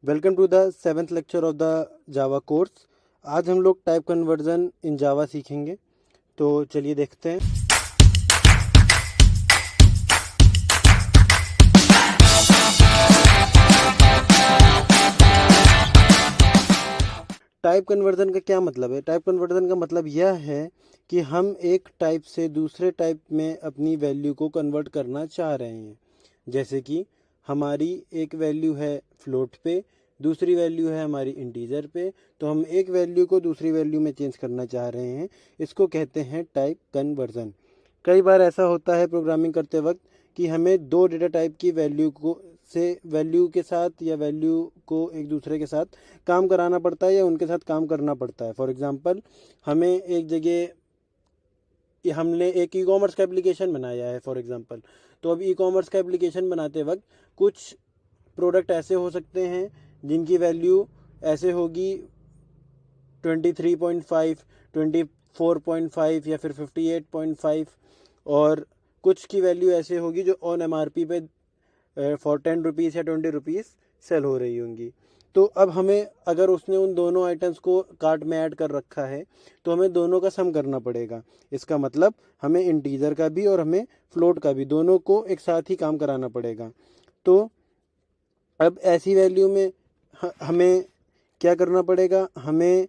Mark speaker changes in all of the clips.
Speaker 1: Welcome to the 7th lecture of the Java course. आज हम लोग टाइप कन्वर्जन इन जावा सीखेंगे, तो चलिए देखते हैं। टाइप कन्वर्जन का क्या मतलब है? टाइप कन्वर्जन का मतलब यह है कि हम एक टाइप से दूसरे टाइप में अपनी वैल्यू को कन्वर्ट करना चाह रहे हैं। जैसे कि हमारी एक वैल्यू है फ्लोट पे, दूसरी वैल्यू है हमारी इंटीजर पे, तो हम एक वैल्यू को दूसरी वैल्यू में चेंज करना चाह रहे हैं। इसको कहते हैं टाइप कन्वर्जन। कई बार ऐसा होता है प्रोग्रामिंग करते वक्त कि हमें दो डेटा टाइप की वैल्यू के साथ या वैल्यू को एक दूसरे के साथ काम कराना पड़ता है या उनके साथ काम करना पड़ता है। फॉर एग्जांपल, हमें एक जगह हमने एक ई कॉमर्स का एप्लीकेशन बनाया है फॉर एग्जांपल। तो अब ई कॉमर्स का एप्लीकेशन बनाते वक्त कुछ प्रोडक्ट ऐसे हो सकते हैं जिनकी वैल्यू ऐसे होगी 23.5, 24.5 या फिर 58.5, और कुछ की वैल्यू ऐसे होगी जो ऑन MRP पे फॉर 10 रुपीज़ या 20 रुपीज़ सेल हो रही होंगी। तो अब हमें, अगर उसने उन दोनों आइटम्स को कार्ट में ऐड कर रखा है, तो हमें दोनों का सम करना पड़ेगा। इसका मतलब हमें इंटीजर का भी और हमें फ्लोट का भी, दोनों को एक साथ ही काम कराना पड़ेगा। तो अब ऐसी वैल्यू में हमें क्या करना पड़ेगा? हमें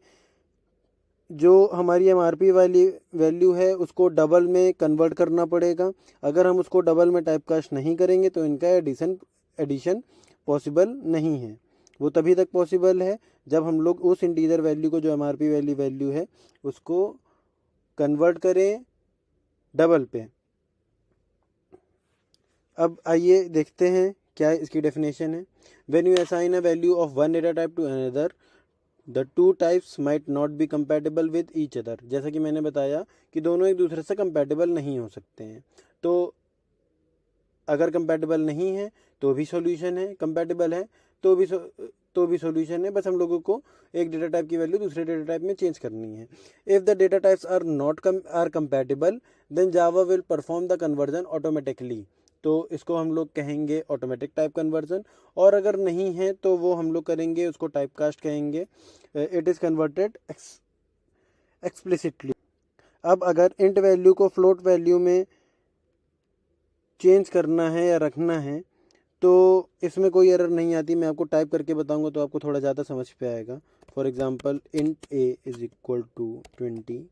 Speaker 1: जो हमारी MRP वाली वैल्यू है उसको डबल में कन्वर्ट करना पड़ेगा। अगर हम उसको डबल में टाइपकास्ट नहीं करेंगे तो इनका एडिशन पॉसिबल नहीं है। वो तभी तक पॉसिबल है जब हम लोग उस इंटीजर वैल्यू को, जो MRP वाली वैल्यू है, उसको कन्वर्ट करें डबल पे। अब आइए देखते हैं क्या इसकी डेफिनेशन है। When you assign a value of one data type to another, the two types might not be compatible with each other. जैसा कि मैंने बताया कि दोनों एक दूसरे से कंपैटिबल नहीं हो सकते हैं। तो अगर कंपैटिबल नहीं है तो भी सॉल्यूशन है, कंपैटिबल है तो भी सॉल्यूशन है। बस हम लोगों को एक डेटा टाइप की वैल्यू दूसरे डेटा टाइप में चेंज करनी है। If the data types are not are compatible, then Java will perform the conversion automatically. तो इसको हम लोग कहेंगे ऑटोमेटिक टाइप कन्वर्जन। और अगर नहीं है तो वो हम लोग करेंगे, उसको टाइप कास्ट कहेंगे। It is converted explicitly. अब अगर इंट वैल्यू को फ्लोट वैल्यू में चेंज करना है या रखना है तो इसमें कोई एरर नहीं आती। मैं आपको टाइप करके बताऊंगा तो आपको थोड़ा ज़्यादा समझ पे आएगा। For example, int a is equal to 20,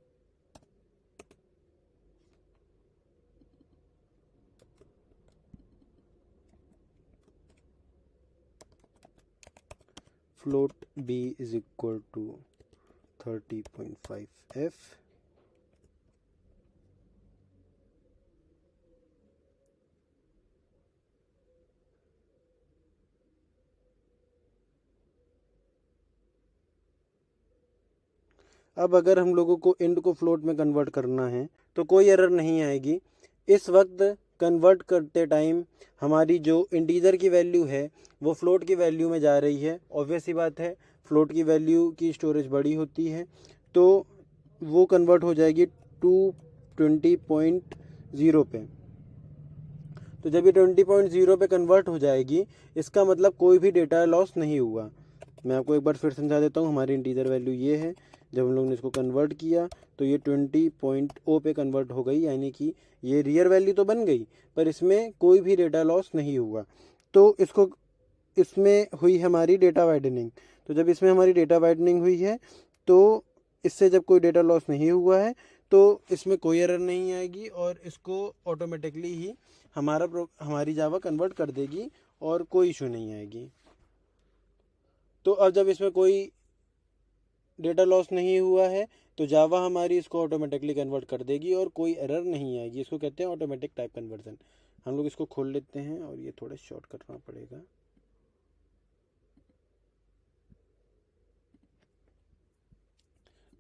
Speaker 1: float b is equal to 30.5f, अब अगर हम लोगों को इंट को फ्लोट में कन्वर्ट करना है तो कोई एरर नहीं आएगी। इस वक्त कन्वर्ट करते टाइम हमारी जो इंटीजर की वैल्यू है वो फ्लोट की वैल्यू में जा रही है। ऑब्वियस सी बात है, फ्लोट की वैल्यू की स्टोरेज बड़ी होती है, तो वो कन्वर्ट हो जाएगी 220.0 पे। तो जब ये 20.0 पे कन्वर्ट हो जाएगी, इसका मतलब कोई भी डेटा लॉस नहीं हुआ। मैं आपको एक बार फिर समझा देता हूँ। हमारी इंटीजर वैल्यू ये है, जब हम लोग ने इसको कन्वर्ट किया तो ये 20.0 पे कन्वर्ट हो गई, यानी कि ये रियल वैल्यू तो बन गई पर इसमें कोई भी डेटा लॉस नहीं हुआ। तो इसमें हुई हमारी डेटा वाइडनिंग। तो जब इसमें हमारी डेटा वाइडनिंग हुई है तो इससे जब कोई डेटा लॉस नहीं हुआ है तो इसमें कोई एरर नहीं आएगी और इसको ऑटोमेटिकली ही हमारी जावा कन्वर्ट कर देगी और कोई इशू नहीं आएगी। तो अब जब इसमें कोई डेटा लॉस नहीं हुआ है तो जावा हमारी इसको ऑटोमेटिकली कन्वर्ट कर देगी और कोई एरर नहीं आएगी। इसको कहते हैं ऑटोमेटिक टाइप कन्वर्जन। हम लोग इसको खोल लेते हैं और ये थोड़ा शॉर्ट करना पड़ेगा।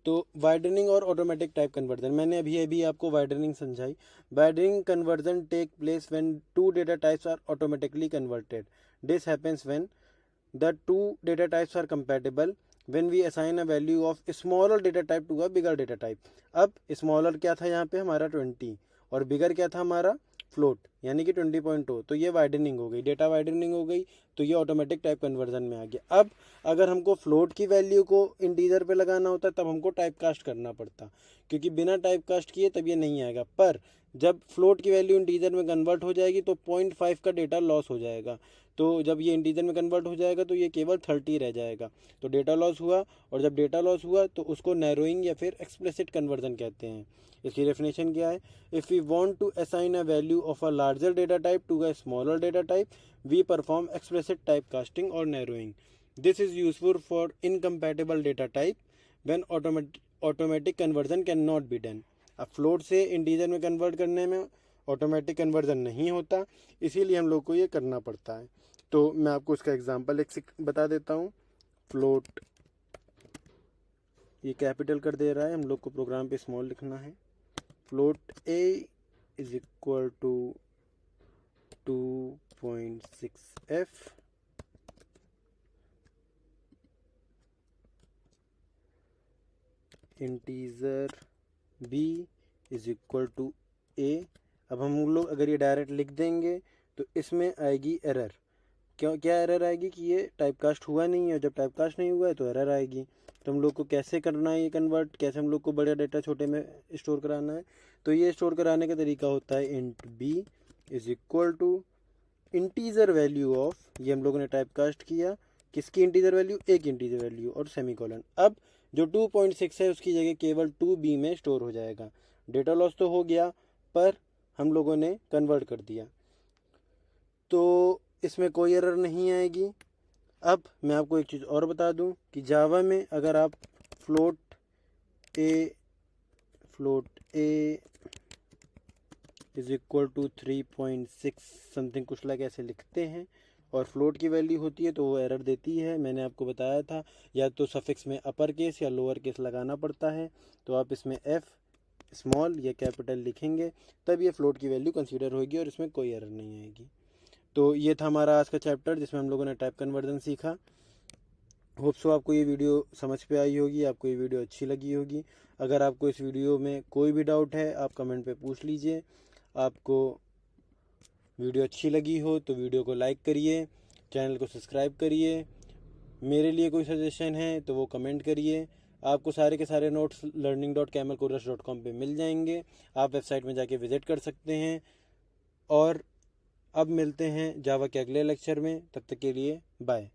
Speaker 1: तो वाइडनिंग और ऑटोमेटिक टाइप कन्वर्जन, मैंने अभी आपको वाइडनिंग समझाई। Widening conversion take place when two data types are automatically converted. This happens when the two data types are compatible when we assign a value of smaller data type to a bigger data type. अब smaller क्या था यहाँ पे हमारा 20 और बिगर क्या था हमारा फ्लोट यानी कि 20.2, तो ये वाइडनिंग हो गई, डेटा वाइडनिंग हो गई, तो ये ऑटोमेटिक टाइप कन्वर्जन में आ गया। अब अगर हमको फ्लोट की वैल्यू को इंटीजर पे लगाना होता तब हमको टाइप कास्ट करना पड़ता, क्योंकि बिना टाइप कास्ट किए तब ये नहीं आएगा। पर जब फ्लोट की वैल्यू इंटीजर में कन्वर्ट हो जाएगी तो 0.5 का डेटा लॉस हो जाएगा। तो जब ये इंटीजर में कन्वर्ट हो जाएगा तो ये केवल 30 रह जाएगा, तो डेटा लॉस हुआ। और जब डेटा लॉस हुआ तो उसको नैरोइंग या फिर एक्सप्लिसिट कन्वर्जन कहते हैं। इसकी डेफिनेशन क्या है? If we want to assign a value of a larger data type to a smaller data type, we perform explicit type casting or narrowing. This is useful for incompatible data type when automatic conversion can not be done. अब float से integer में convert करने में automatic conversion नहीं होता, इसीलिए हम लोग को ये करना पड़ता है। तो मैं आपको इसका एग्जांपल एक बता देता हूँ। फ्लोट, ये कैपिटल कर दे रहा है, हम लोग को प्रोग्राम पे स्मॉल लिखना है। Float a is equal to 2.6f, integer b is equal to a। अब हम लोग अगर ये डायरेक्ट लिख देंगे तो इसमें आएगी एरर। क्या एरर आएगी कि ये टाइपकास्ट हुआ नहीं है, और जब टाइपकास्ट नहीं हुआ है तो एरर आएगी। तो हम लोग को कैसे करना है ये कन्वर्ट, कैसे हम लोग को बड़ा डेटा छोटे में स्टोर कराना है? तो ये स्टोर कराने का तरीका होता है int b is equal to integer value of, ये हम लोगों ने टाइपकास्ट किया, किसकी इंटीजर वैल्यू? एक इंटीजर वैल्यू और सेमीकोलन। अब जो 2.6 है उसकी जगह केवल 2b में स्टोर हो जाएगा। डेटा लॉस तो हो गया, पर हम लोगों ने कन्वर्ट कर दिया, तो इसमें कोई एरर नहीं आएगी। अब मैं आपको एक चीज़ और बता दूं कि जावा में अगर आप float a is equal to 3.6 something कुछ लाइक ऐसे लिखते हैं और फ्लोट की वैल्यू होती है तो वो एरर देती है। मैंने आपको बताया था या तो सफिक्स में अपर केस या लोअर केस लगाना पड़ता है, तो आप इसमें एफ स्मॉल या कैपिटल लिखेंगे तब ये फ्लोट की वैल्यू कंसीडर होगी और इसमें कोई एरर नहीं आएगी। तो ये था हमारा आज का चैप्टर जिसमें हम लोगों ने टाइप कन्वर्जन सीखा। होप सो आपको ये वीडियो समझ पे आई होगी, आपको ये वीडियो अच्छी लगी होगी। अगर आपको इस वीडियो में कोई भी डाउट है आप कमेंट पे पूछ लीजिए। आपको वीडियो अच्छी लगी हो तो वीडियो को लाइक करिए, चैनल को सब्सक्राइब करिए। मेरे लिए कोई सजेशन है तो वो कमेंट करिए। आपको सारे के सारे नोट्स learning.camelcourse.com पे मिल जाएंगे, आप वेबसाइट में जाके विजिट कर सकते हैं। और अब मिलते हैं जावा के अगले लेक्चर में, तब तक के लिए बाय।